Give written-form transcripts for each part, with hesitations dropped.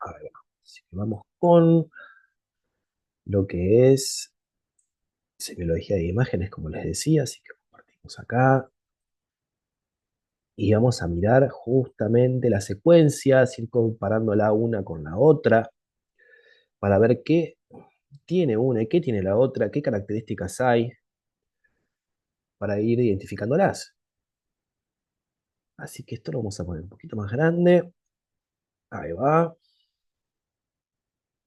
Ahí va. Así que vamos con lo que es semiología de imágenes, como les decía, así que compartimos acá y vamos a mirar justamente las secuencias, ir comparándola una con la otra para ver qué tiene una y qué tiene la otra, qué características hay para ir identificándolas. Así que esto lo vamos a poner un poquito más grande. Ahí va.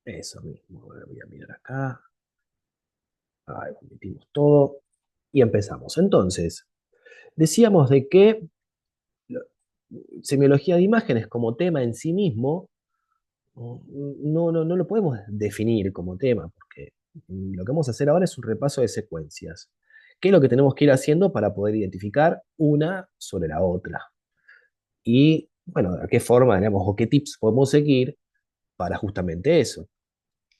Eso mismo. Voy a mirar acá. Ahí metimos todo. Y empezamos. Entonces, decíamos de que semiología de imágenes como tema en sí mismo no lo podemos definir como tema, porque lo que vamos a hacer ahora es un repaso de secuencias. ¿Qué es lo que tenemos que ir haciendo para poder identificar una sobre la otra? Y, bueno, ¿a qué forma, digamos, o qué tips podemos seguir para justamente eso?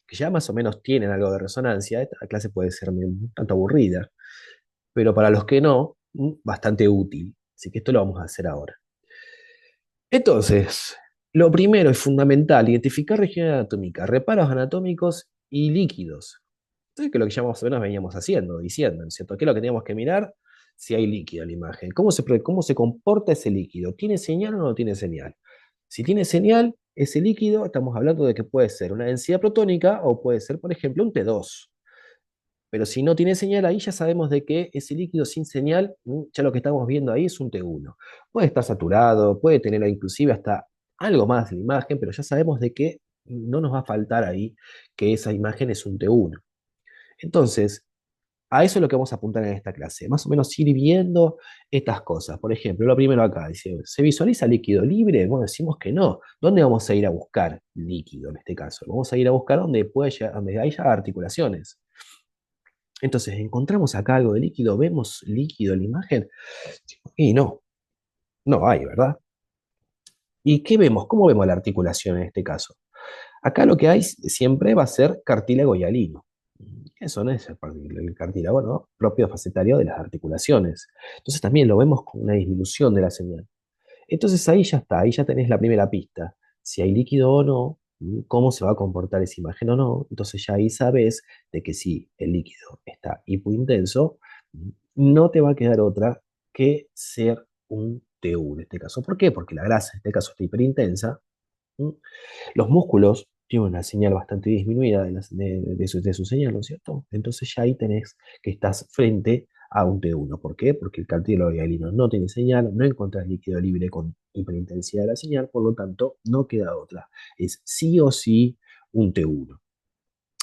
Que ya más o menos tienen algo de resonancia, esta clase puede ser un tanto aburrida, pero para los que no, bastante útil. Así que esto lo vamos a hacer ahora. Entonces, lo primero es fundamental, identificar regiones anatómicas, reparos anatómicos y líquidos. Entonces, que es lo que ya más o menos veníamos haciendo, diciendo, ¿no es cierto? ¿Qué es lo que teníamos que mirar? Si hay líquido en la imagen. Cómo se comporta ese líquido? ¿Tiene señal o no tiene señal? Si tiene señal, ese líquido, estamos hablando de que puede ser una densidad protónica o puede ser, por ejemplo, un T2. Pero si no tiene señal, ahí ya sabemos de que ese líquido sin señal, ya lo que estamos viendo ahí es un T1. Puede estar saturado, puede tener inclusive hasta algo más de la imagen, pero ya sabemos de que no nos va a faltar ahí que esa imagen es un T1. Entonces, a eso es lo que vamos a apuntar en esta clase, más o menos ir viendo estas cosas. Por ejemplo, lo primero acá, dice, ¿se visualiza líquido libre? Bueno, decimos que no. ¿Dónde vamos a ir a buscar líquido en este caso? Vamos a ir a buscar donde haya articulaciones. Entonces, encontramos acá algo de líquido, vemos líquido en la imagen, y no hay, ¿verdad? ¿Y qué vemos? ¿Cómo vemos la articulación en este caso? Acá lo que hay siempre va a ser cartílago hialino. Eso no es el cartílago, ¿no? Propio facetario de las articulaciones. Entonces también lo vemos con una disminución de la señal. Entonces ahí ya está, ahí ya tenés la primera pista. Si hay líquido o no, cómo se va a comportar esa imagen o no. Entonces ya ahí sabes de que si el líquido está hipointenso, no te va a quedar otra que ser un TU en este caso. ¿Por qué? Porque la grasa en este caso está hiperintensa. ¿Mm? Los músculos tienen una señal bastante disminuida de su señal, ¿no es cierto? Entonces ya ahí tenés que estás frente a un T1. ¿Por qué? Porque el cartílago hialino no tiene señal, no encontrás líquido libre con hiperintensidad de la señal, por lo tanto no queda otra. Es sí o sí un T1.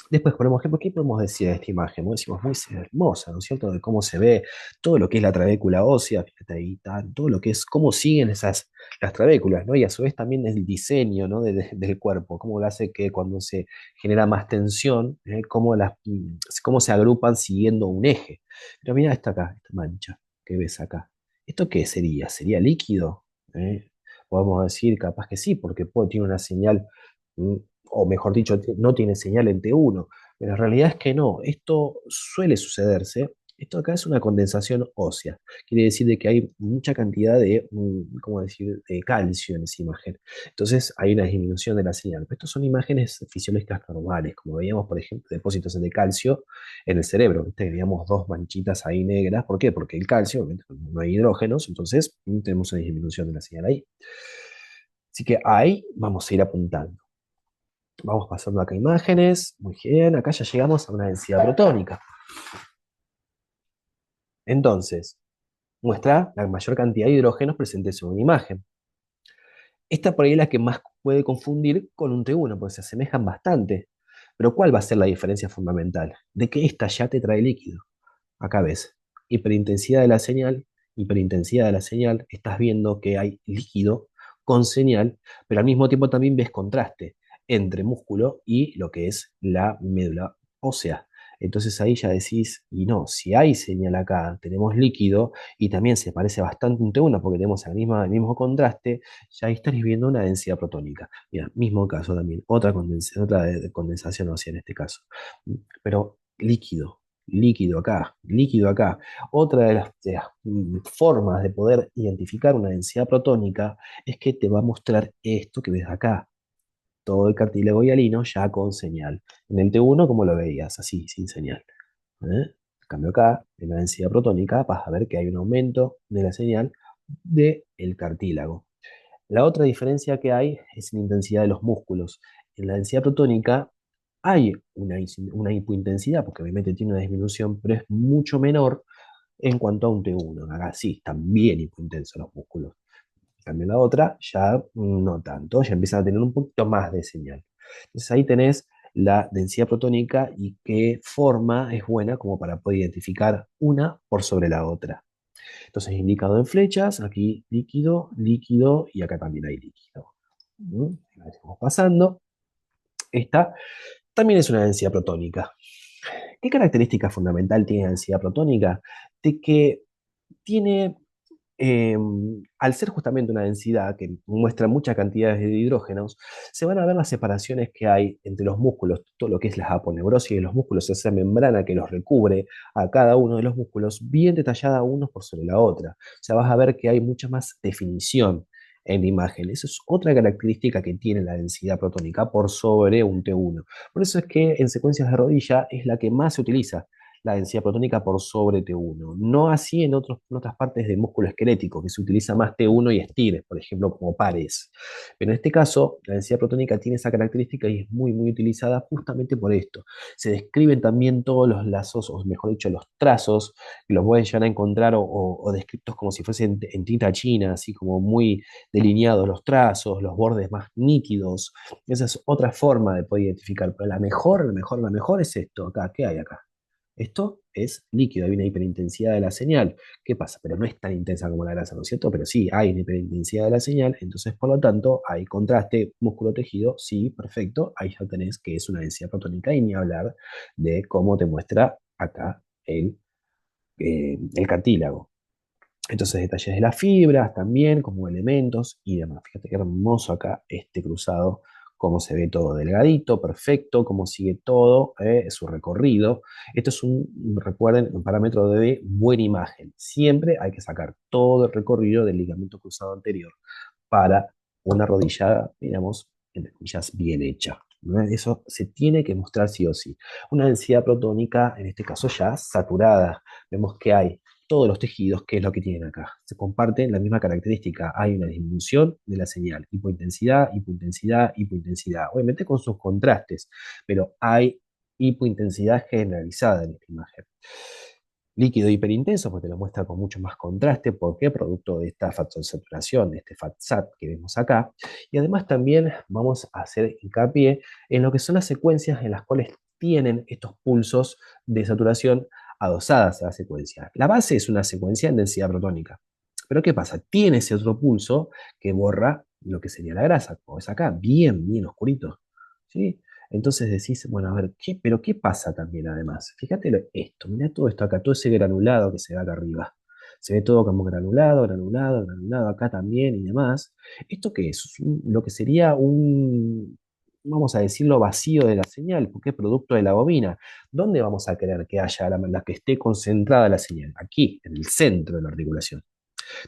Después ponemos ejemplo, ¿qué podemos decir de esta imagen? Como decimos, muy hermosa, ¿no es cierto? De cómo se ve todo lo que es la trabécula ósea, fíjate ahí, todo lo que es, cómo siguen las trabéculas, ¿no? Y a su vez también el diseño, ¿no? Del cuerpo, cómo lo hace que cuando se genera más tensión, cómo se agrupan siguiendo un eje. Pero mira esta acá, esta mancha que ves acá. ¿Esto qué sería? ¿Sería líquido? ¿Eh? Podemos decir capaz que sí, porque tiene una señal, mm, o mejor dicho, no tiene señal en T1, pero la realidad es que no, esto suele sucederse. Esto acá es una condensación ósea, quiere decir de que hay mucha cantidad de, ¿cómo decir?, de calcio en esa imagen. Entonces hay una disminución de la señal. Pero estas son imágenes fisiológicas normales, como veíamos, por ejemplo, depósitos de calcio en el cerebro. ¿Viste? Teníamos dos manchitas ahí negras. ¿Por qué? Porque el calcio, obviamente, no hay hidrógenos, entonces tenemos una disminución de la señal ahí. Así que ahí vamos a ir apuntando. Vamos pasando acá imágenes. Muy bien, acá ya llegamos a una densidad protónica. Entonces, muestra la mayor cantidad de hidrógenos presentes en una imagen. Esta por ahí es la que más puede confundir con un T1, porque se asemejan bastante. Pero ¿cuál va a ser la diferencia fundamental? De que esta ya te trae líquido. Acá ves, hiperintensidad de la señal, hiperintensidad de la señal, estás viendo que hay líquido con señal, pero al mismo tiempo también ves contraste entre músculo y lo que es la médula ósea. Entonces ahí ya decís, y no, si hay señal acá, tenemos líquido y también se parece bastante un T1 porque tenemos el mismo contraste, ya ahí estaréis viendo una densidad protónica. Mira, mismo caso también, otra condensación ósea en este caso. Pero líquido acá. Otra de las formas de poder identificar una densidad protónica es que te va a mostrar esto que ves acá. todo el cartílago hialino ya con señal. En el T1, como lo veías, así, sin señal. ¿Eh? En cambio acá, en la densidad protónica, vas a ver que hay un aumento de la señal del cartílago. La otra diferencia que hay es en la intensidad de los músculos. En la densidad protónica hay una hipointensidad, porque obviamente tiene una disminución, pero es mucho menor en cuanto a un T1. Acá sí, están bien hipointensos los músculos. En cambio, la otra ya no tanto, ya empiezan a tener un poquito más de señal. Entonces ahí tenés la densidad protónica y qué forma es buena como para poder identificar una por sobre la otra. Entonces, indicado en flechas, aquí líquido, líquido y acá también hay líquido. La estamos pasando. Esta también es una densidad protónica. ¿Qué característica fundamental tiene la densidad protónica? De que tiene, eh, al ser justamente una densidad que muestra muchas cantidades de hidrógenos, se van a ver las separaciones que hay entre los músculos, todo lo que es la aponeurosis de los músculos, esa membrana que los recubre a cada uno de los músculos, bien detallada unos por sobre la otra. O sea, vas a ver que hay mucha más definición en la imagen. Esa es otra característica que tiene la densidad protónica por sobre un T1. Por eso es que en secuencias de rodilla es la que más se utiliza la densidad protónica por sobre T1. No así en otras partes del músculo esquelético, que se utiliza más T1 y estires, por ejemplo, como pares. Pero en este caso, la densidad protónica tiene esa característica y es muy, muy utilizada justamente por esto. Se describen también todos los lazos, o mejor dicho, los trazos, que los pueden llegar a encontrar o descritos como si fuesen en tinta china, así como muy delineados los trazos, los bordes más nítidos. Esa es otra forma de poder identificar, pero la mejor es esto, acá, ¿qué hay acá? Esto es líquido, hay una hiperintensidad de la señal. ¿Qué pasa? Pero no es tan intensa como la grasa, ¿no es cierto? Pero sí, hay una hiperintensidad de la señal, entonces por lo tanto hay contraste músculo-tejido, sí, perfecto, ahí ya tenés que es una densidad protónica y ni hablar de cómo te muestra acá el cartílago. Entonces detalles de las fibras también, como elementos y demás. Fíjate qué hermoso acá este cruzado, cómo se ve todo delgadito, perfecto, cómo sigue todo su recorrido. Esto es recuerden, un parámetro de buena imagen. Siempre hay que sacar todo el recorrido del ligamento cruzado anterior para una rodilla, digamos, entre comillas, bien hecha. ¿No? Eso se tiene que mostrar sí o sí. Una densidad protónica, en este caso ya saturada. Vemos que hay todos los tejidos, que es lo que tienen acá. Se comparten la misma característica. Hay una disminución de la señal. Hipointensidad, hipointensidad, hipointensidad. Obviamente con sus contrastes, pero hay hipointensidad generalizada en esta imagen. Líquido hiperintenso, porque te lo muestra con mucho más contraste, porque producto de esta saturación, de este FAT-SAT que vemos acá. Y además también vamos a hacer hincapié en lo que son las secuencias en las cuales tienen estos pulsos de saturación adosadas a la secuencia. La base es una secuencia en densidad protónica. Pero ¿qué pasa? Tiene ese otro pulso que borra lo que sería la grasa, como es acá, bien, bien oscurito. ¿Sí? Entonces decís, bueno, a ver, pero ¿qué pasa también además? Fíjate esto, mirá todo esto acá, todo ese granulado que se ve acá arriba. Se ve todo como granulado, granulado, granulado acá también y demás. ¿Esto qué es? Lo que sería vamos a decirlo, vacío de la señal, porque es producto de la bobina. ¿Dónde vamos a querer que haya la que esté concentrada la señal? Aquí, en el centro de la articulación.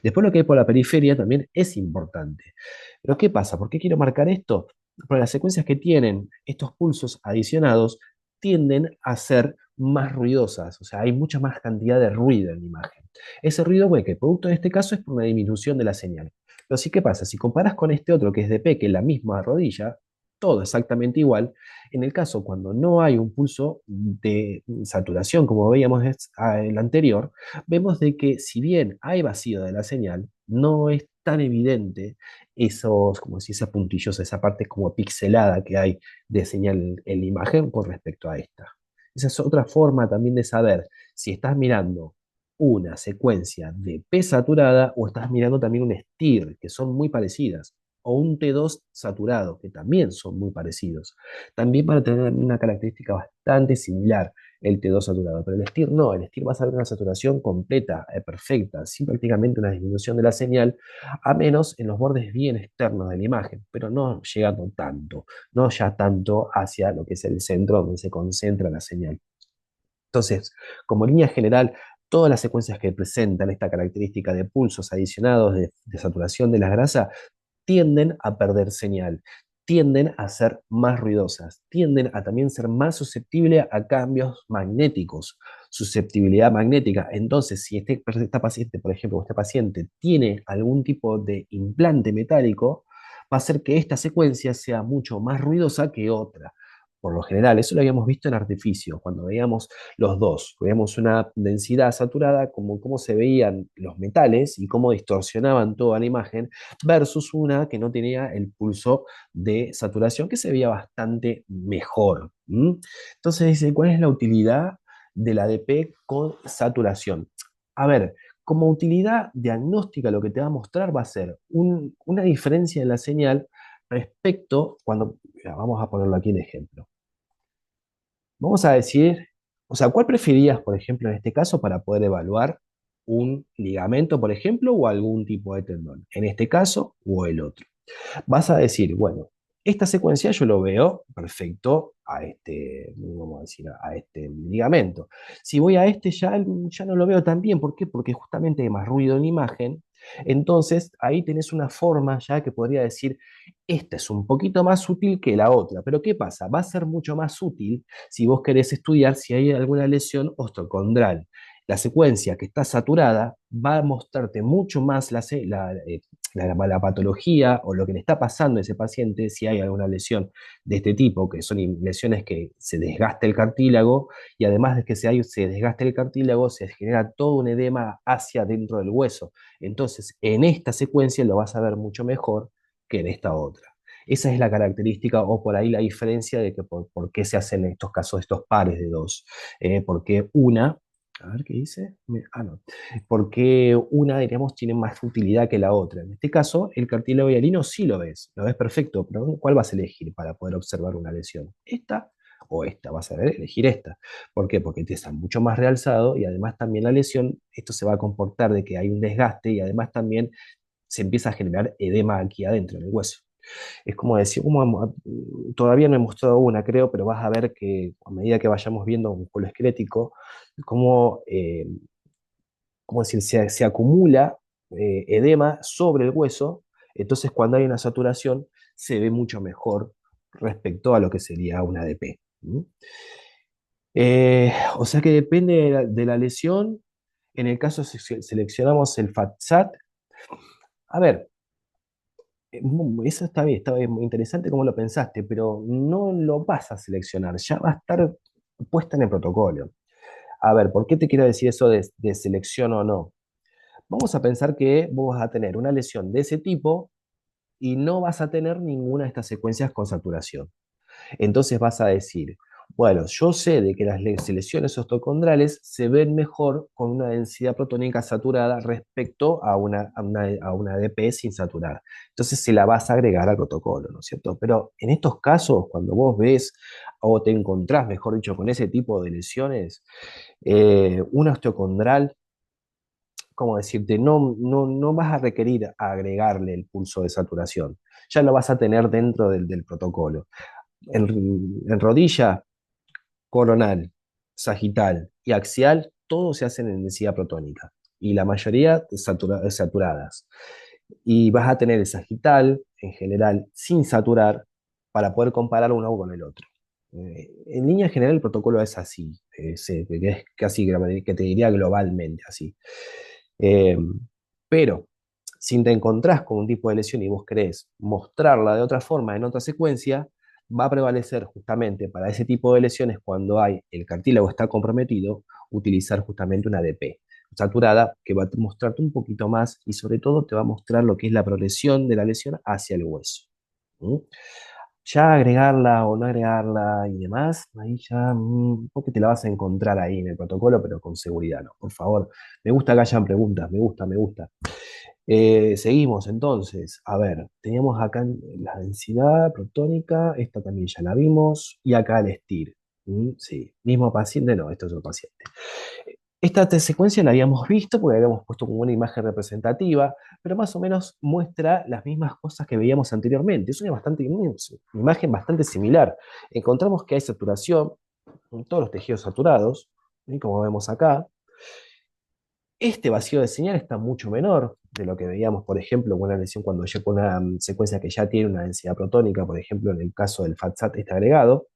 Después lo que hay por la periferia también es importante. Pero ¿qué pasa? ¿Por qué quiero marcar esto? Porque las secuencias que tienen estos pulsos adicionados tienden a ser más ruidosas, o sea, hay mucha más cantidad de ruido en la imagen. Ese ruido, bueno, que el producto en este caso es por una disminución de la señal. Pero sí, ¿qué pasa? Si comparas con este otro que es de P, que es la misma rodilla, todo exactamente igual, en el caso cuando no hay un pulso de saturación, como veíamos en el anterior, vemos de que si bien hay vacío de la señal, no es tan evidente esos, como si esa puntillosa, esa parte como pixelada que hay de señal en la imagen con respecto a esta. Esa es otra forma también de saber si estás mirando una secuencia de P saturada o estás mirando también un STIR, que son muy parecidas, o un T2 saturado, que también son muy parecidos. También van a tener una característica bastante similar el T2 saturado, pero el STIR no, el STIR va a ser una saturación completa, perfecta, sin prácticamente una disminución de la señal, a menos en los bordes bien externos de la imagen, pero no llegando tanto, no ya tanto hacia lo que es el centro donde se concentra la señal. Entonces, como línea general, todas las secuencias que presentan esta característica de pulsos adicionados de saturación de la grasa tienden a perder señal, tienden a ser más ruidosas, tienden a también ser más susceptibles a cambios magnéticos, susceptibilidad magnética. Entonces, si esta paciente, por ejemplo, este paciente tiene algún tipo de implante metálico, va a hacer que esta secuencia sea mucho más ruidosa que otra. Por lo general, eso lo habíamos visto en artificio, cuando veíamos los dos, veíamos una densidad saturada, como cómo se veían los metales y cómo distorsionaban toda la imagen, versus una que no tenía el pulso de saturación, que se veía bastante mejor. Entonces dice, ¿cuál es la utilidad de la ADP con saturación? A ver, como utilidad diagnóstica lo que te va a mostrar va a ser una diferencia en la señal respecto, cuando, mira, vamos a ponerlo aquí en ejemplo. Vamos a decir, o sea, ¿cuál preferirías, por ejemplo, en este caso para poder evaluar un ligamento, por ejemplo, o algún tipo de tendón? En este caso o el otro. Vas a decir, bueno, esta secuencia yo lo veo perfecto a este, vamos a decir, a este ligamento. Si voy a este ya no lo veo tan bien. ¿Por qué? Porque justamente hay más ruido en la imagen. Entonces ahí tenés una forma ya que podría decir, esta es un poquito más útil que la otra. Pero ¿qué pasa? Va a ser mucho más útil si vos querés estudiar si hay alguna lesión osteocondral. La secuencia que está saturada va a mostrarte mucho más la patología o lo que le está pasando a ese paciente, si hay alguna lesión de este tipo, que son lesiones que se desgasta el cartílago, y además de que se desgaste el cartílago, se genera todo un edema hacia dentro del hueso. Entonces, en esta secuencia lo vas a ver mucho mejor que en esta otra. Esa es la característica o por ahí la diferencia de que por qué se hacen en estos casos estos pares de dos. Porque una, a ver qué dice, no, porque una, diríamos, tiene más utilidad que la otra. En este caso, el cartílago hialino sí lo ves perfecto, pero ¿cuál vas a elegir para poder observar una lesión? ¿Esta o esta? Vas a elegir esta. ¿Por qué? Porque te está mucho más realzado y además también la lesión, esto se va a comportar de que hay un desgaste y además también se empieza a generar edema aquí adentro en el hueso. Es como decir, todavía no he mostrado una, creo, pero vas a ver que a medida que vayamos viendo un músculo esquelético, cómo como decir, se acumula edema sobre el hueso, entonces cuando hay una saturación se ve mucho mejor respecto a lo que sería una ADP. O sea que depende de la lesión. En el caso si seleccionamos el FATSAT, a ver, eso está bien, muy interesante como lo pensaste, pero no lo vas a seleccionar, ya va a estar puesta en el protocolo. A ver, ¿por qué te quiero decir eso de selección o no? Vamos a pensar que vos vas a tener una lesión de ese tipo y no vas a tener ninguna de estas secuencias con saturación. Entonces vas a decir, bueno, yo sé de que las lesiones osteocondrales se ven mejor con una densidad protónica saturada respecto a una ADP sin saturar. Entonces se la vas a agregar al protocolo, ¿no es cierto? Pero en estos casos, cuando vos ves o te encontrás, mejor dicho, con ese tipo de lesiones, una osteocondral, ¿cómo decirte? No vas a requerir agregarle el pulso de saturación. Ya lo vas a tener dentro del protocolo. En rodilla, coronal, sagital y axial, todos se hacen en densidad protónica y la mayoría saturadas. Y vas a tener el sagital, en general, sin saturar, para poder comparar uno con el otro. En línea general el protocolo es así, es casi que te diría globalmente así. Eh, pero si te encontrás con un tipo de lesión y vos querés mostrarla de otra forma en otra secuencia, va a prevalecer justamente para ese tipo de lesiones cuando hay el cartílago está comprometido, utilizar justamente una ADP saturada que va a mostrarte un poquito más y sobre todo te va a mostrar lo que es la progresión de la lesión hacia el hueso. ¿Mm? Ya agregarla o no agregarla y demás, ahí ya, porque te la vas a encontrar ahí en el protocolo, pero con seguridad, ¿no? Por favor, me gusta que hayan preguntas, me gusta, me gusta. Seguimos entonces, a ver, teníamos acá la densidad protónica, esta también ya la vimos, y acá el STIR. Sí, mismo paciente, no, esto es otro paciente. Esta secuencia la habíamos visto porque habíamos puesto como una imagen representativa, pero más o menos muestra las mismas cosas que veíamos anteriormente. Es una imagen bastante similar. Encontramos que hay saturación en todos los tejidos saturados, y como vemos acá, este vacío de señal está mucho menor. de lo que veíamos, por ejemplo, con una lesión cuando ya con una secuencia que ya tiene una densidad protónica, por ejemplo, en el caso del FATSAT este agregado.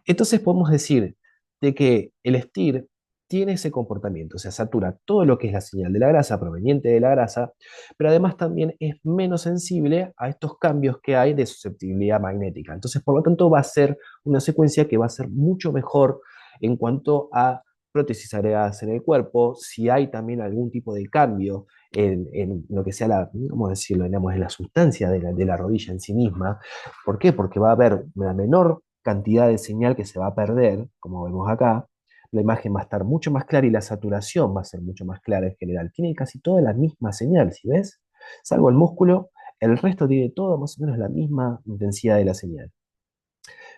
Entonces podemos decir de que el STIR tiene ese comportamiento, o sea, satura todo lo que es la señal de la grasa proveniente de la grasa, pero además también es menos sensible a estos cambios que hay de susceptibilidad magnética. Entonces, por lo tanto, va a ser una secuencia que va a ser mucho mejor en cuanto a prótesis agregadas en el cuerpo, si hay también algún tipo de cambio en lo que sea la, ¿cómo decirlo? Digamos, en la sustancia de la rodilla en sí misma. ¿Por qué? Porque va a haber una menor cantidad de señal que se va a perder, como vemos acá. La imagen va a estar mucho más clara y la saturación va a ser mucho más clara en general. Tiene casi toda la misma señal, ¿sí ves? Salvo el músculo, el resto tiene todo más o menos la misma intensidad de la señal,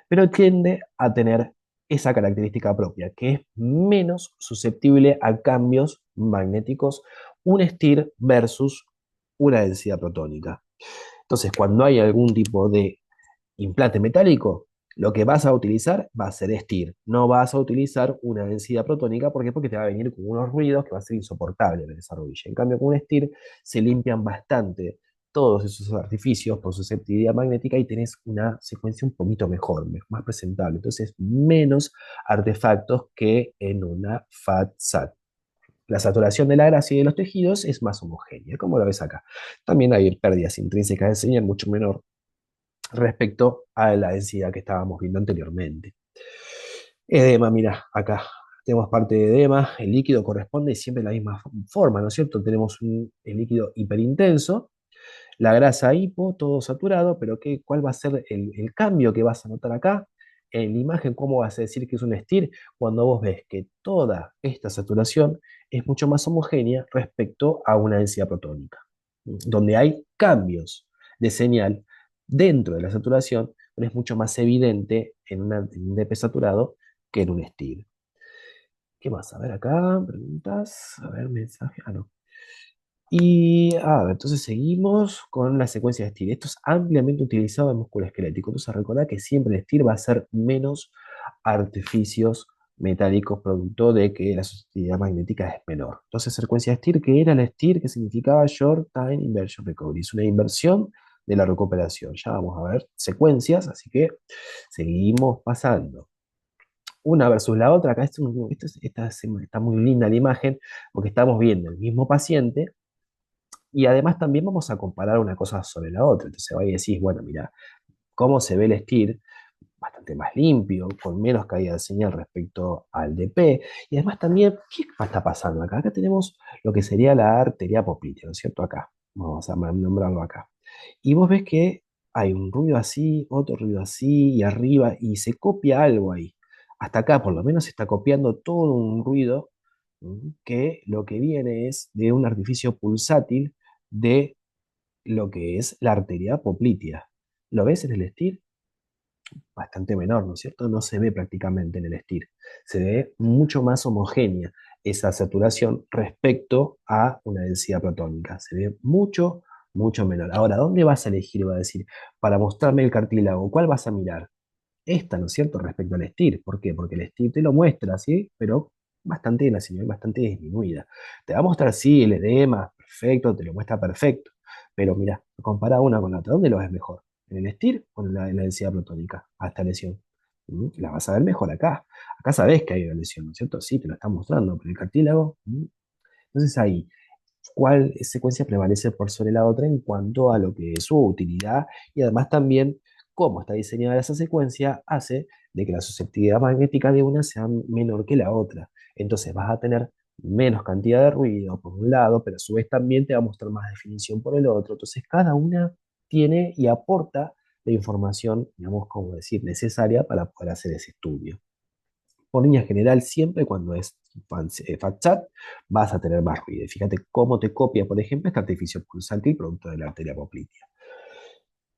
pero tiende a tener esa característica propia, que es menos susceptible a cambios magnéticos, un STIR versus una densidad protónica. Entonces, cuando hay algún tipo de implante metálico, lo que vas a utilizar va a ser STIR. No vas a utilizar una densidad protónica. ¿Por qué? Porque te va a venir con unos ruidos que va a ser insoportable en esa rodilla. En cambio, con un STIR se limpian bastante todos esos artificios por susceptibilidad magnética y tenés una secuencia un poquito mejor, más presentable. Entonces, menos artefactos que en una FAT-SAT. La saturación de la grasa y de los tejidos es más homogénea, como lo ves acá. También hay pérdidas intrínsecas de señal mucho menor respecto a la densidad que estábamos viendo anteriormente. Edema, mira, acá tenemos parte de edema, el líquido corresponde siempre a la misma forma, ¿no es cierto? Tenemos el líquido hiperintenso, la grasa hipo, todo saturado, pero ¿cuál va a ser el cambio que vas a notar acá? En la imagen, ¿cómo vas a decir que es un STIR? Cuando vos ves que toda esta saturación es mucho más homogénea respecto a una densidad protónica, donde hay cambios de señal dentro de la saturación, pero es mucho más evidente en un DP saturado que en un STIR. ¿Qué más? A ver acá, preguntas, a ver, mensaje, ah, no. Y, entonces seguimos con la secuencia de STIR. Esto es ampliamente utilizado en músculo esquelético. Entonces recordad que siempre el STIR va a ser menos artificios metálicos, producto de que la susceptibilidad magnética es menor. Entonces, secuencia de STIR, ¿qué era la STIR? Que significaba Short Time Inversion Recovery. Es una inversión de la recuperación. Ya vamos a ver secuencias, así que seguimos pasando una versus la otra. Acá está muy linda la imagen porque estamos viendo el mismo paciente y además también vamos a comparar una cosa sobre la otra. Entonces ahí decís, bueno, mira, cómo se ve el STIR, bastante más limpio, con menos caída de señal respecto al DP. Y además también, ¿qué está pasando acá? Acá tenemos lo que sería la arteria poplitea, ¿no es cierto? Acá, vamos a nombrarlo acá. Y vos ves que hay un ruido así, otro ruido así, y arriba, y se copia algo ahí. Hasta acá, por lo menos, se está copiando todo un ruido que lo que viene es de un artificio pulsátil de lo que es la arteria poplitea. ¿Lo ves en el STIR? Bastante menor, ¿no es cierto? No se ve prácticamente en el STIR. Se ve mucho más homogénea esa saturación respecto a una densidad protónica. Se ve mucho, mucho menor. Ahora, ¿dónde vas a elegir? Va a decir, para mostrarme el cartílago, ¿cuál vas a mirar? Esta, ¿no es cierto? Respecto al STIR. ¿Por qué? Porque el STIR te lo muestra, ¿sí? Pero bastante en la señal, bastante disminuida. Te va a mostrar, sí, el edema, perfecto, te lo muestra perfecto. Pero mira, compara una con la otra. ¿Dónde lo ves mejor? ¿En el STIR o en la densidad protónica? A esta lesión. La vas a ver mejor acá. Acá sabes que hay una lesión, ¿no es cierto? Sí, te lo está mostrando, pero el cartílago. Entonces ahí, ¿cuál secuencia prevalece por sobre la otra en cuanto a lo que es su utilidad? Y además también cómo está diseñada esa secuencia hace de que la susceptibilidad magnética de una sea menor que la otra. Entonces vas a tener menos cantidad de ruido por un lado, pero a su vez también te va a mostrar más definición por el otro. Entonces cada una tiene y aporta la información, digamos, como decir, necesaria para poder hacer ese estudio. Por línea general, siempre cuando es FATSAT, vas a tener más ruido. Y fíjate cómo te copia, por ejemplo, este artificio pulsante y producto de la arteria poplitea.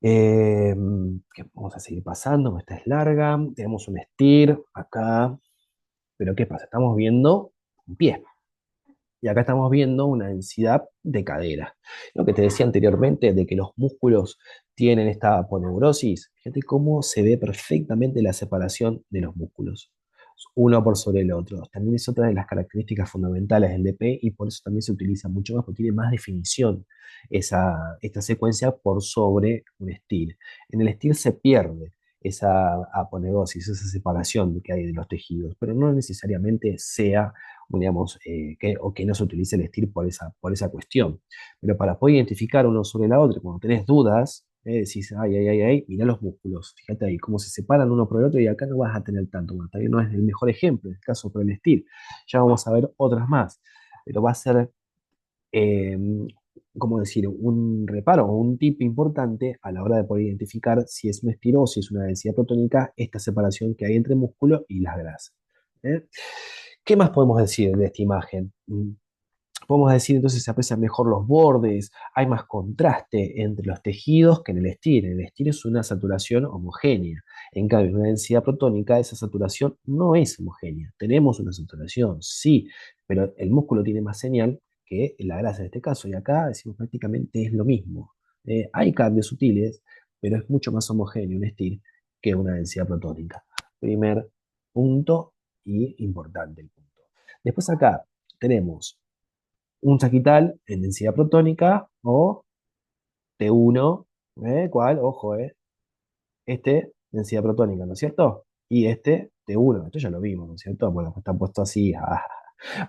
Eh, Vamos a seguir pasando, esta es larga. Tenemos un STIR acá. Pero ¿qué pasa? Estamos viendo un pie. Y acá estamos viendo una densidad de cadera. Lo que te decía anteriormente de que los músculos tienen esta aponeurosis. Fíjate cómo se ve perfectamente la separación de los músculos. uno por sobre el otro. También es otra de las características fundamentales del DP y por eso también se utiliza mucho más, porque tiene más definición esta secuencia por sobre un STIR. En el STIR se pierde esa aponeosis, esa separación que hay de los tejidos, pero no necesariamente sea, digamos, o que no se utilice el STIR por esa cuestión. Pero para poder identificar uno sobre la otra, cuando tenés dudas, decís, ay, ay, ay, ay, mirá los músculos, fíjate ahí, cómo se separan uno por el otro y acá no vas a tener tanto. Bueno, también no es el mejor ejemplo, en el caso por el STIR. Ya vamos a ver otras más, pero va a ser, eh, ¿cómo decir?, un reparo o un tip importante a la hora de poder identificar si es un STIR o si es una densidad protónica, esta separación que hay entre músculo y las grasas. ¿Eh? ¿Qué más podemos decir de esta imagen? Podemos decir entonces se aprecian mejor los bordes, hay más contraste entre los tejidos que en el estir. En el estir es una saturación homogénea. En cambio, en una densidad protónica, esa saturación no es homogénea. Tenemos una saturación, sí, pero el músculo tiene más señal que la grasa en este caso. Y acá decimos prácticamente es lo mismo. Hay cambios sutiles, pero es mucho más homogéneo un estir que una densidad protónica. Primer punto y importante el punto. Después acá tenemos un saquital en densidad protónica o T1, ¿cuál? Ojo, este densidad protónica, ¿no es cierto? Y este T1, esto ya lo vimos, ¿no es cierto? Bueno, pues está puesto así.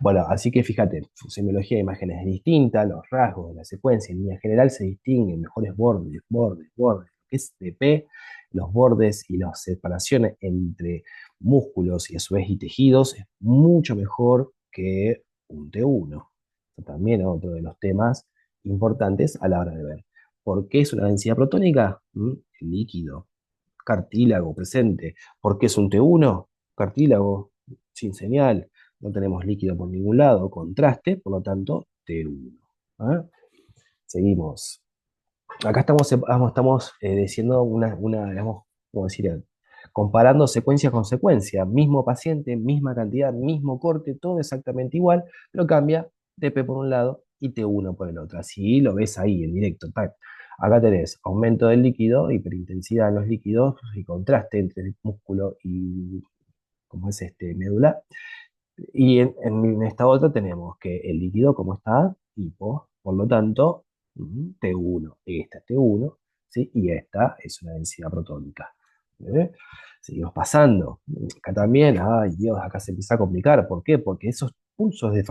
Bueno, así que fíjate, semiología de imágenes es distinta, los rasgos de la secuencia en línea general se distinguen, mejores bordes, bordes, bordes, lo que es TP, los bordes y las separaciones entre músculos y a su vez y tejidos es mucho mejor que un T1. Esto también es otro de los temas importantes a la hora de ver. ¿Por qué es una densidad protónica? El líquido, cartílago presente. ¿Por qué es un T1? Cartílago sin señal, no tenemos líquido por ningún lado, contraste, por lo tanto, T1. ¿Ah? Seguimos. Acá estamos diciendo digamos, ¿cómo decir? Comparando secuencia con secuencia. Mismo paciente, misma cantidad, mismo corte, todo exactamente igual, pero cambia TP por un lado y T1 por el otro. Así lo ves ahí en directo. Tac. Acá tenés aumento del líquido, hiperintensidad en los líquidos y contraste entre el músculo y, como es médula. Y en esta otra tenemos que el líquido, como está, hipo, por lo tanto, T1, esta es T1, ¿sí? Y esta es una densidad protónica. ¿Eh? Seguimos pasando. Acá también, ay Dios, acá se empieza a complicar. ¿Por qué? Porque esos pulsos de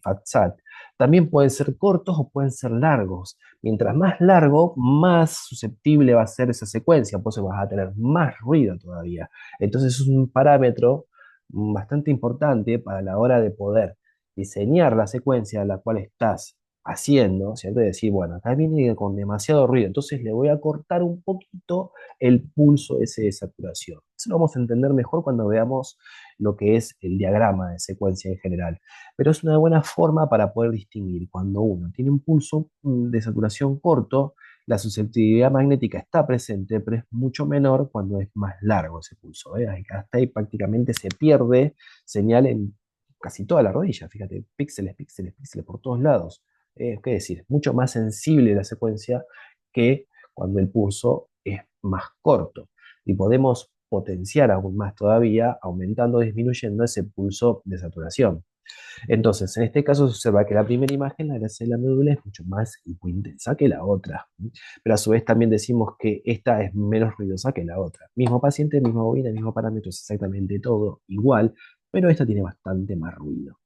FATSAT también pueden ser cortos o pueden ser largos. Mientras más largo, más susceptible va a ser esa secuencia, por eso vas a tener más ruido todavía. Entonces es un parámetro bastante importante para la hora de poder diseñar la secuencia a la cual estás haciendo, ¿cierto? Y decir, bueno, acá viene con demasiado ruido, entonces le voy a cortar un poquito el pulso ese de saturación. Eso lo vamos a entender mejor cuando veamos lo que es el diagrama de secuencia en general. Pero es una buena forma para poder distinguir cuando uno tiene un pulso de saturación corto, la susceptibilidad magnética está presente, pero es mucho menor cuando es más largo ese pulso. Hasta ahí prácticamente se pierde señal en casi toda la rodilla. Fíjate, píxeles, píxeles, píxeles por todos lados. ¿Qué decir? Mucho más sensible la secuencia que cuando el pulso es más corto. Y podemos potenciar aún más todavía, aumentando o disminuyendo ese pulso de saturación. Entonces, en este caso se observa que la primera imagen, la grasa de la médula, es mucho más intensa que la otra. Pero a su vez también decimos que esta es menos ruidosa que la otra. Mismo paciente, misma bobina, mismo parámetro, es exactamente todo igual, pero esta tiene bastante más ruido.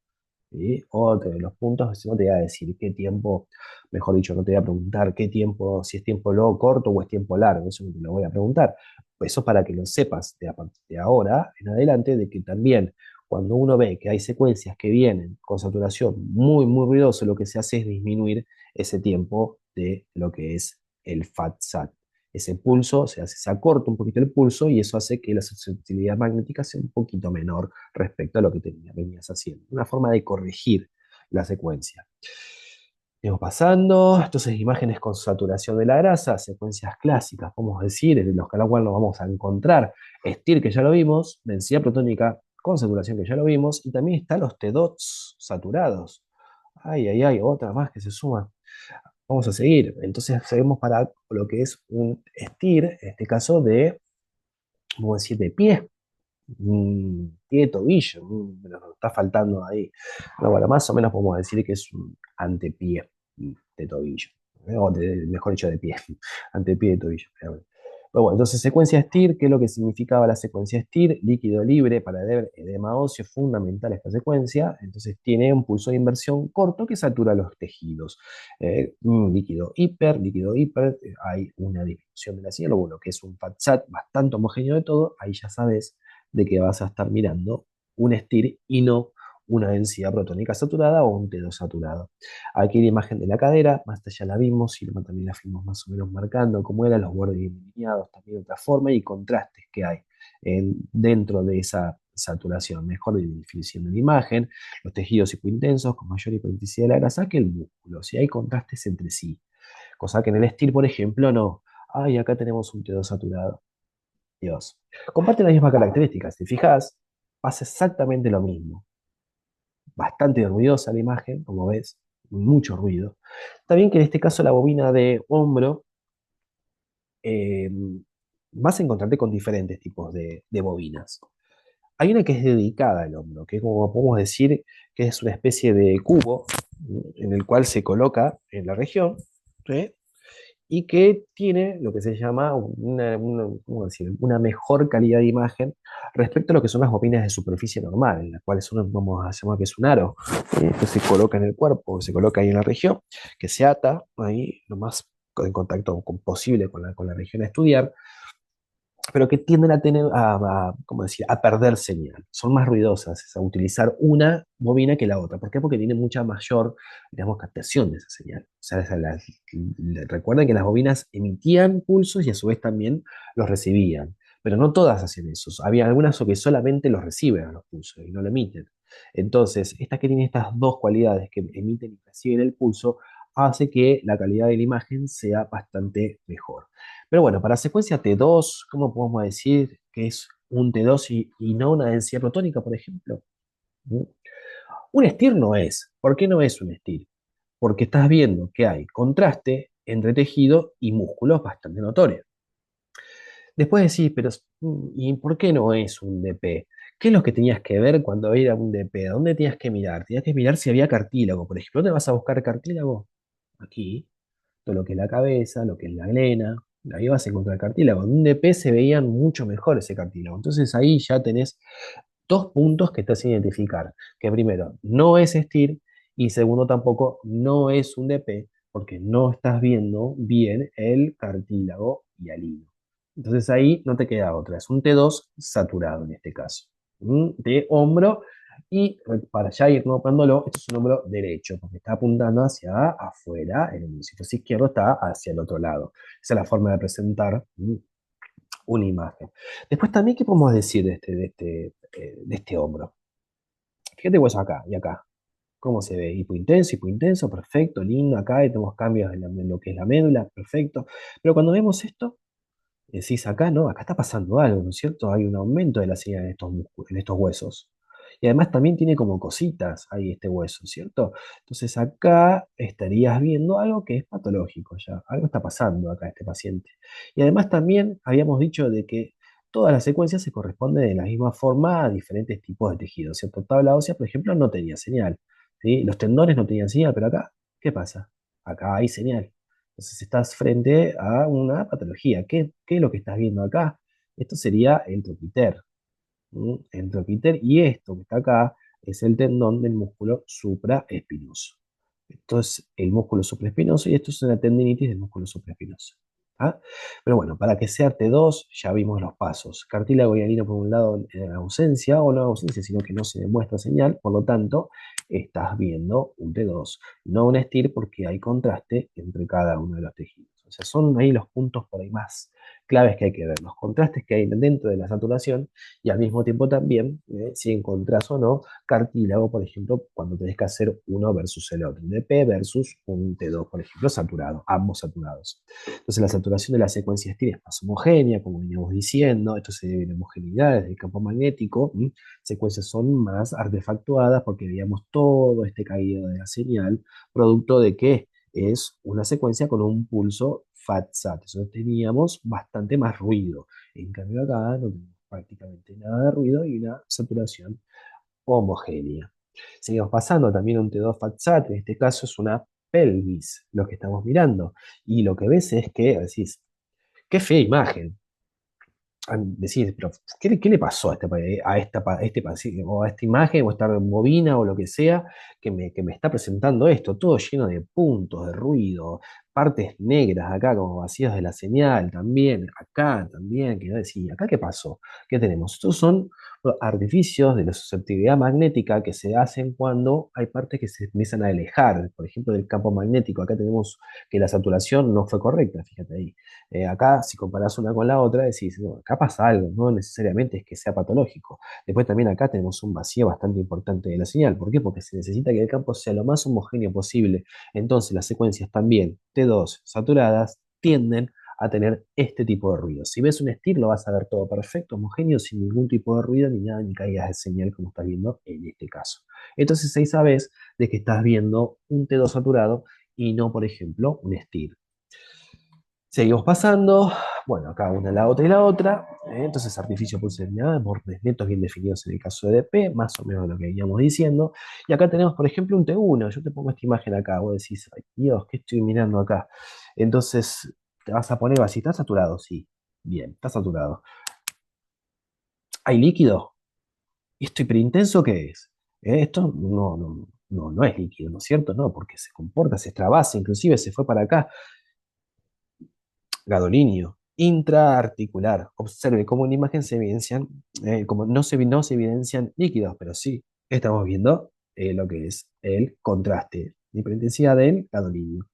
¿Sí? Otro de los puntos, no te voy a decir qué tiempo, mejor dicho, no te voy a preguntar qué tiempo, si es tiempo luego corto o es tiempo largo, eso no te lo voy a preguntar. Pues eso para que lo sepas de a partir de ahora en adelante, de que también cuando uno ve que hay secuencias que vienen con saturación muy, muy ruidoso, lo que se hace es disminuir ese tiempo de lo que es el FAT-SAT. Ese pulso se acorta un poquito el pulso y eso hace que la susceptibilidad magnética sea un poquito menor respecto a lo que venías haciendo. Una forma de corregir la secuencia. Seguimos pasando, entonces imágenes con saturación de la grasa, secuencias clásicas, podemos decir, en los que nos vamos a encontrar STIR, que ya lo vimos, densidad protónica con saturación, que ya lo vimos, y también están los T-DOTS saturados. Ay, ay, ay, otra más que se suma. Vamos a seguir. Entonces seguimos para lo que es un STIR, en este caso de, vamos a decir, de pie. Tiene tobillo, pero nos está faltando ahí. No, bueno, más o menos podemos decir que es un antepié de tobillo, o mejor dicho, de pie, antepié de tobillo. Pero bueno, entonces secuencia STIR, ¿qué es lo que significaba la secuencia STIR? Líquido libre para el edema óseo, fundamental esta secuencia. Entonces tiene un pulso de inversión corto que satura los tejidos. Líquido hiper, hay una disminución de la señal, o bueno, que es un FATSAT bastante homogéneo de todo, ahí ya sabes de que vas a estar mirando un STIR y no una densidad protónica saturada o un T2 saturado. Aquí la imagen de la cadera, más allá la vimos y también la fuimos más o menos marcando cómo eran los bordes bien delineados, también de otra forma y contrastes que hay dentro de esa saturación, mejor definición de la imagen, los tejidos hipointensos con mayor hipointensidad de la grasa que el músculo, si hay contrastes entre sí, cosa que en el STIR, por ejemplo, no. Ay, acá tenemos un T2 saturado. Dios. Comparte las mismas características. Si fijas, pasa exactamente lo mismo. Bastante ruidosa la imagen, como ves, mucho ruido. También que en este caso la bobina de hombro, eh, vas a encontrarte con diferentes tipos de bobinas. Hay una que es dedicada al hombro, que como podemos decir que es una especie de cubo en el cual se coloca en la región, ¿sí? Y que tiene lo que se llama ¿cómo decir? Una mejor calidad de imagen respecto a lo que son las bobinas de superficie normal, en las cuales uno vamos a llamar que es un aro, que se coloca en el cuerpo, se coloca ahí en la región, que se ata ahí lo más en contacto posible con la región a estudiar, pero que tienden a tener, ¿cómo decir?, a perder señal. Son más ruidosas, a utilizar una bobina que la otra. ¿Por qué? Porque tiene mucha mayor, digamos, captación de esa señal. O sea, recuerden que las bobinas emitían pulsos y a su vez también los recibían. Pero no todas hacían eso. Había algunas que solamente los reciben a los pulsos y no lo emiten. Entonces, estas que tienen estas dos cualidades, que emiten y reciben el pulso, hace que la calidad de la imagen sea bastante mejor. Pero bueno, para secuencia T2, ¿cómo podemos decir que es un T2 y no una densidad protónica, por ejemplo? ¿Mm? Un STIR no es. ¿Por qué no es un STIR? Porque estás viendo que hay contraste entre tejido y músculos bastante notorio. Después decís, pero ¿y por qué no es un DP? ¿Qué es lo que tenías que ver cuando era un DP? ¿Dónde tenías que mirar? Tenías que mirar si había cartílago, por ejemplo. ¿Dónde vas a buscar cartílago? Aquí, todo lo que es la cabeza, lo que es la glena, ahí vas a encontrar cartílago. En un DP se veían mucho mejor ese cartílago. Entonces ahí ya tenés dos puntos que te hacen identificar. Que primero, no es STIR y segundo, tampoco no es un DP porque no estás viendo bien el cartílago y al hilo. Entonces ahí no te queda otra. Es un T2 saturado en este caso. De hombro y para ya ir nombrándolo, esto es un hombro derecho, porque está apuntando hacia afuera, el hemisferio izquierdo está hacia el otro lado. Esa es la forma de presentar una imagen. Después también, ¿qué podemos decir de este hombro? Fíjate vos acá y acá. ¿Cómo se ve? Hipointenso, perfecto, lindo. Acá tenemos cambios en lo que es la médula, perfecto. Pero cuando vemos esto, decís acá, no, acá está pasando algo, ¿no es cierto? Hay un aumento de la señal en estos en estos huesos. Y además también tiene como cositas ahí este hueso, ¿cierto? Entonces acá estarías viendo algo que es patológico ya, algo está pasando acá a este paciente. Y además también habíamos dicho de que todas las secuencias se corresponden de la misma forma a diferentes tipos de tejidos, ¿cierto? Tabla ósea, por ejemplo, no tenía señal, ¿sí? Los tendones no tenían señal, pero acá, ¿qué pasa? Acá hay señal. Entonces estás frente a una patología. ¿Qué es lo que estás viendo acá? Esto sería el troquiter. El troquiter y esto que está acá es el tendón del músculo supraespinoso. Esto es el músculo supraespinoso y esto es una tendinitis del músculo supraespinoso. ¿Ah? Pero bueno, para que sea T2 ya vimos los pasos. Cartílago hialino por un lado en ausencia o no ausencia, sino que no se demuestra señal, por lo tanto estás viendo un T2, no un STIR porque hay contraste entre cada uno de los tejidos. O sea, son ahí los puntos por ahí más claves que hay que ver, los contrastes que hay dentro de la saturación y al mismo tiempo también si encontrás o no cartílago, por ejemplo, cuando tenés que hacer uno versus el otro, un DP versus un T2, por ejemplo, saturado, ambos saturados. Entonces la saturación de la secuencia STIR es más homogénea, como veníamos diciendo, esto se debe a la homogeneidad del campo magnético, secuencias son más artefactuadas porque veíamos todo este caído de la señal, producto de que es una secuencia con un pulso FAT-SAT, entonces teníamos bastante más ruido. En cambio acá no tenemos prácticamente nada de ruido y una saturación homogénea. Seguimos pasando también a un T2 Fatsat, en este caso es una pelvis, lo que estamos mirando. Y lo que ves es que decís, qué fea imagen. Decís, pero ¿qué le pasó a este paciente, o a esta imagen, o a esta bobina, o lo que sea, que me está presentando esto? Todo lleno de puntos, de ruido, partes negras acá, como vacíos de la señal, también, acá también, que no decía, ¿acá qué pasó? ¿Qué tenemos? Estos son los artificios de la susceptibilidad magnética que se hacen cuando hay partes que se empiezan a alejar, por ejemplo, del campo magnético. Acá tenemos que la saturación no fue correcta, fíjate ahí. Acá, si comparás una con la otra, decís, no, acá pasa algo, no necesariamente es que sea patológico. Después también acá tenemos un vacío bastante importante de la señal. ¿Por qué? Porque se necesita que el campo sea lo más homogéneo posible. Entonces las secuencias también T2 saturadas tienden a tener este tipo de ruido. Si ves un estilo, lo vas a ver todo perfecto, homogéneo, sin ningún tipo de ruido, ni nada, ni caídas de señal, como estás viendo en este caso. Entonces ahí sabes de que estás viendo un T2 saturado y no, por ejemplo, un estilo. Seguimos pasando, bueno, acá una la otra y la otra, entonces artificio pulsar bordes netos bien definidos en el caso de DP, más o menos lo que veníamos diciendo, y acá tenemos, por ejemplo, un T1, yo te pongo esta imagen acá, vos decís, ay Dios, ¿qué estoy mirando acá? Entonces, te vas a poner así, ¿está saturado? Sí, bien, está saturado. ¿Hay líquido? ¿Y esto hiperintenso qué es? Esto no es líquido, ¿no es cierto? No, porque se comporta, se extravasa, inclusive se fue para acá. Gadolinio, intraarticular. Observe cómo en la imagen se evidencian, como no se evidencian líquidos, pero sí estamos viendo lo que es el contraste, la hiperintensidad del gadolinio.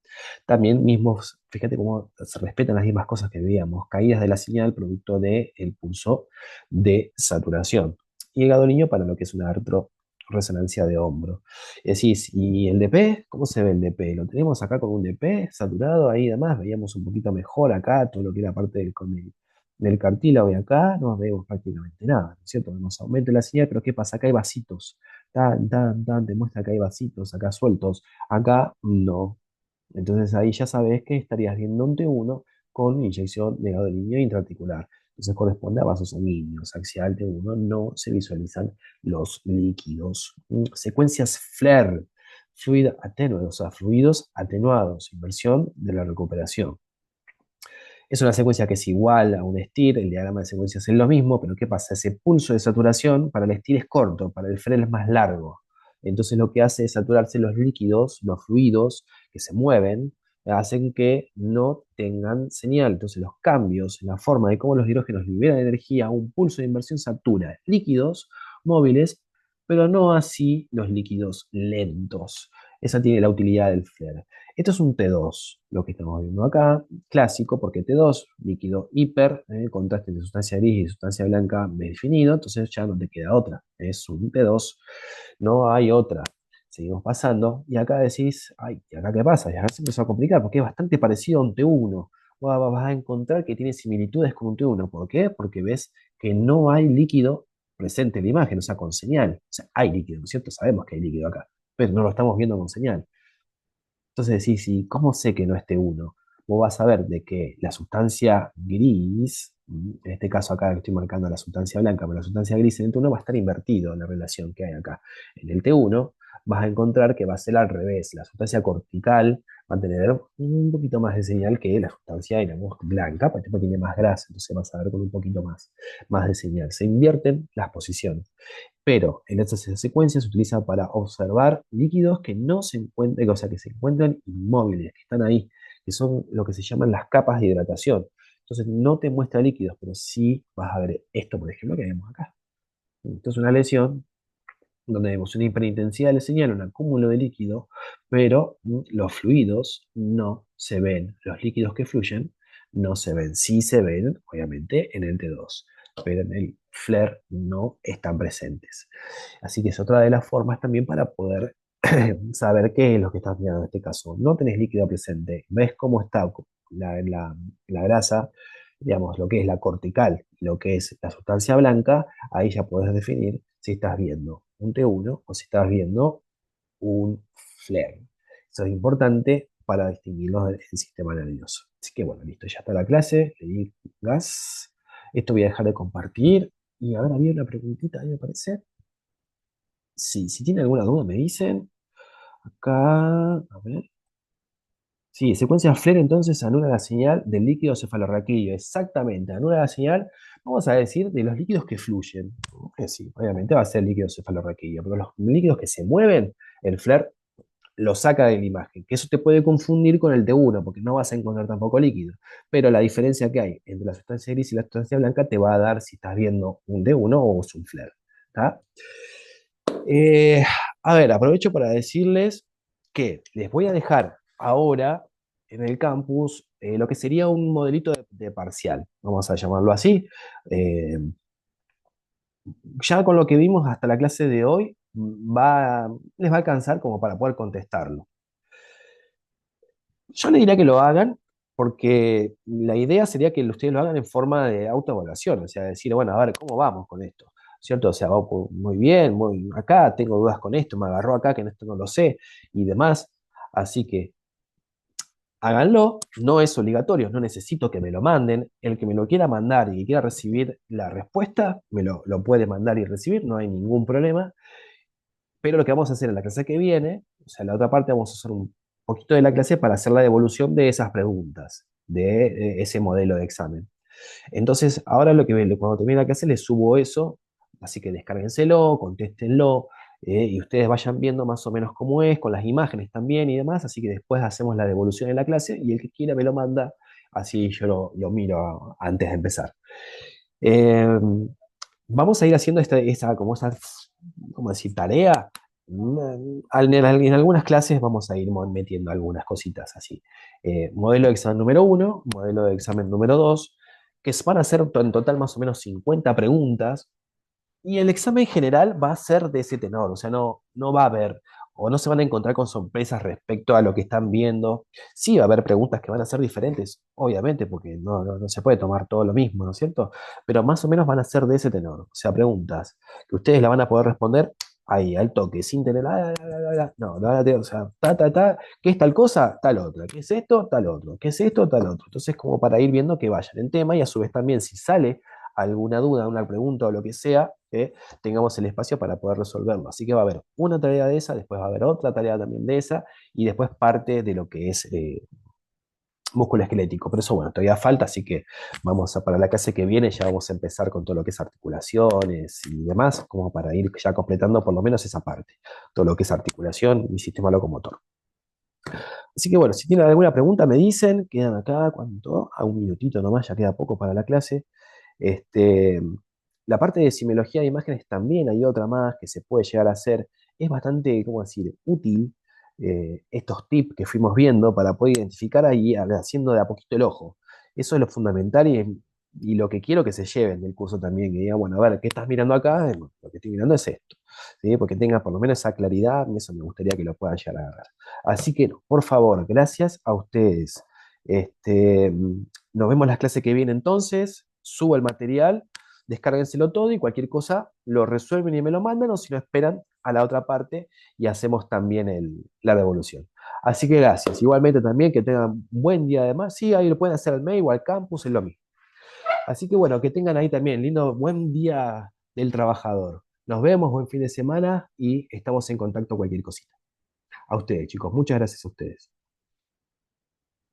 También mismos, fíjate cómo se respetan las mismas cosas que veíamos, caídas de la señal producto del pulso de saturación. Y el gadolinio para lo que es una resonancia de hombro. Es decir, ¿y el DP? ¿Cómo se ve el DP? Lo tenemos acá con un DP saturado, ahí además veíamos un poquito mejor acá todo lo que era parte del cartílago y acá no vemos prácticamente nada, ¿no es cierto? Vemos aumento de la señal, pero ¿qué pasa? Acá hay vasitos, te muestra que hay vasitos acá sueltos, acá no. Entonces ahí ya sabes que estarías viendo un T1 con inyección de gadolinio intraarticular. Entonces corresponde a vasos sanguíneos. Axial T1 no se visualizan los líquidos. Secuencias FLAIR, fluid attenuated, o sea, fluidos atenuados, inversión de la recuperación. Es una secuencia que es igual a un STIR, el diagrama de secuencias es lo mismo, pero ¿qué pasa? Ese pulso de saturación para el STIR es corto, para el FREL es más largo. Entonces lo que hace es saturarse los líquidos, los fluidos que se mueven, hacen que no tengan señal. Entonces los cambios en la forma de cómo los hidrógenos liberan energía, un pulso de inversión satura líquidos móviles, pero no así los líquidos lentos. Esa tiene la utilidad del FLAIR. Esto es un T2, lo que estamos viendo acá, clásico, porque T2, líquido hiper, contraste entre sustancia gris y sustancia blanca bien definido, entonces ya no te queda otra, es un T2, no hay otra. Seguimos pasando, y acá decís, ay, ¿y acá qué pasa? Y acá se empezó a complicar, porque es bastante parecido a un T1. Vas a encontrar que tiene similitudes con un T1. ¿Por qué? Porque ves que no hay líquido presente en la imagen, o sea, con señal. O sea, hay líquido, ¿no es cierto? Sabemos que hay líquido acá, pero no lo estamos viendo con señal. Entonces decís, ¿y cómo sé que no es T1? Vos vas a ver de que la sustancia gris, en este caso acá estoy marcando la sustancia blanca, pero la sustancia gris en el T1 va a estar invertido en la relación que hay acá. En el T1 vas a encontrar que va a ser al revés. La sustancia cortical va a tener un poquito más de señal que la sustancia, digamos, blanca, porque tiene más grasa, entonces vas a ver con un poquito más de señal. Se invierten las posiciones. Pero en esta secuencia se utiliza para observar líquidos que no se encuentran, o sea, que se encuentran inmóviles, que están ahí, que son lo que se llaman las capas de hidratación. Entonces no te muestra líquidos, pero sí vas a ver esto, por ejemplo, que vemos acá. Esto es una lesión donde vemos una hiperintensidad de señal, un acúmulo de líquido, pero los fluidos no se ven. Los líquidos que fluyen no se ven. Sí se ven, obviamente, en el T2, pero en el FLAIR no están presentes. Así que es otra de las formas también para poder saber qué es lo que estás mirando en este caso. No tenés líquido presente, ves cómo está la grasa, digamos, lo que es la cortical, lo que es la sustancia blanca, ahí ya puedes definir si estás viendo un T1 o si estás viendo un FLAIR. Eso es importante para distinguirlos del sistema nervioso. Así que bueno, listo, ya está la clase, le di gas. Esto voy a dejar de compartir Y a ver, había una preguntita ahí, me parece. Sí, si tiene alguna duda me dicen. Acá, a ver. Sí, secuencia FLAIR entonces anula la señal del líquido cefalorraquídeo. Exactamente, anula la señal, vamos a decir, de los líquidos que fluyen. Sí, obviamente va a ser líquido cefalorraquídeo, pero los líquidos que se mueven, el FLAIR lo saca de la imagen, que eso te puede confundir con el T1, porque no vas a encontrar tampoco líquido. Pero la diferencia que hay entre la sustancia gris y la sustancia blanca te va a dar si estás viendo un D1 o es un FLAIR. ¿Tá? Eh, a ver, aprovecho para decirles que les voy a dejar ahora en el campus lo que sería un modelito de parcial, vamos a llamarlo así. Eh, ya con lo que vimos hasta la clase de hoy, les va a alcanzar como para poder contestarlo. Yo le diría que lo hagan porque la idea sería que ustedes lo hagan en forma de autoevaluación, o sea, decir, bueno, a ver, ¿cómo vamos con esto? ¿Cierto? O sea, muy bien, muy acá, tengo dudas con esto, me agarró acá, que en esto no lo sé, y demás. Así que háganlo, no es obligatorio, no necesito que me lo manden. El que me lo quiera mandar y que quiera recibir la respuesta, lo puede mandar y recibir, no hay ningún problema. Pero lo que vamos a hacer en la clase que viene, o sea, en la otra parte vamos a hacer un poquito de la clase para hacer la devolución de esas preguntas, de ese modelo de examen. Entonces, ahora cuando termine la clase les subo eso, así que descárguenselo, contéstenlo, y ustedes vayan viendo más o menos cómo es, con las imágenes también y demás, así que después hacemos la devolución en la clase y el que quiera me lo manda, así yo lo miro antes de empezar. Eh, Vamos a ir haciendo como esa, ¿cómo decir? Tarea. En algunas clases vamos a ir metiendo algunas cositas así. Modelo de examen número uno, modelo de examen número 2, que van a ser en total más o menos 50 preguntas, y el examen general va a ser de ese tenor, o sea, no va a haber, o no se van a encontrar con sorpresas respecto a lo que están viendo. Sí va a haber preguntas que van a ser diferentes, obviamente, porque no se puede tomar todo lo mismo, ¿no es cierto? Pero más o menos van a ser de ese tenor, o sea, preguntas que ustedes la van a poder responder ahí, al toque, sin tener, no, o sea, ¿qué es tal cosa? Tal otra, ¿qué es esto? Tal otro, ¿qué es esto? Tal otro. Entonces, como para ir viendo que vayan en tema y a su vez también si sale alguna duda, una pregunta o lo que sea, tengamos el espacio para poder resolverlo. Así que va a haber una tarea de esa, después va a haber otra tarea también de esa, y después parte de lo que es músculo esquelético. Pero eso, bueno, todavía falta, así que para la clase que viene ya vamos a empezar con todo lo que es articulaciones y demás, como para ir ya completando por lo menos esa parte, todo lo que es articulación y sistema locomotor. Así que bueno, si tienen alguna pregunta me dicen, quedan acá, ¿cuánto? A un minutito nomás, ya queda poco para la clase. Este, la parte de semiología de imágenes también hay otra más que se puede llegar a hacer. Es bastante, ¿cómo decir?, útil estos tips que fuimos viendo para poder identificar ahí, haciendo de a poquito el ojo. Eso es lo fundamental y lo que quiero que se lleven del curso también, que digan, bueno, a ver, ¿qué estás mirando acá? Bueno, lo que estoy mirando es esto, ¿sí? Porque tenga por lo menos esa claridad, eso me gustaría que lo puedan llegar a agarrar. Así que, por favor, gracias a ustedes. Este, nos vemos la clase que viene entonces. Subo el material, descárguenselo todo y cualquier cosa lo resuelven y me lo mandan o si no esperan a la otra parte y hacemos también la devolución. Así que gracias. Igualmente también que tengan buen día además. Sí, ahí lo pueden hacer al mail o al campus, es lo mismo. Así que bueno, que tengan ahí también lindo, buen día del trabajador. Nos vemos, buen fin de semana y estamos en contacto cualquier cosita. A ustedes, chicos. Muchas gracias a ustedes.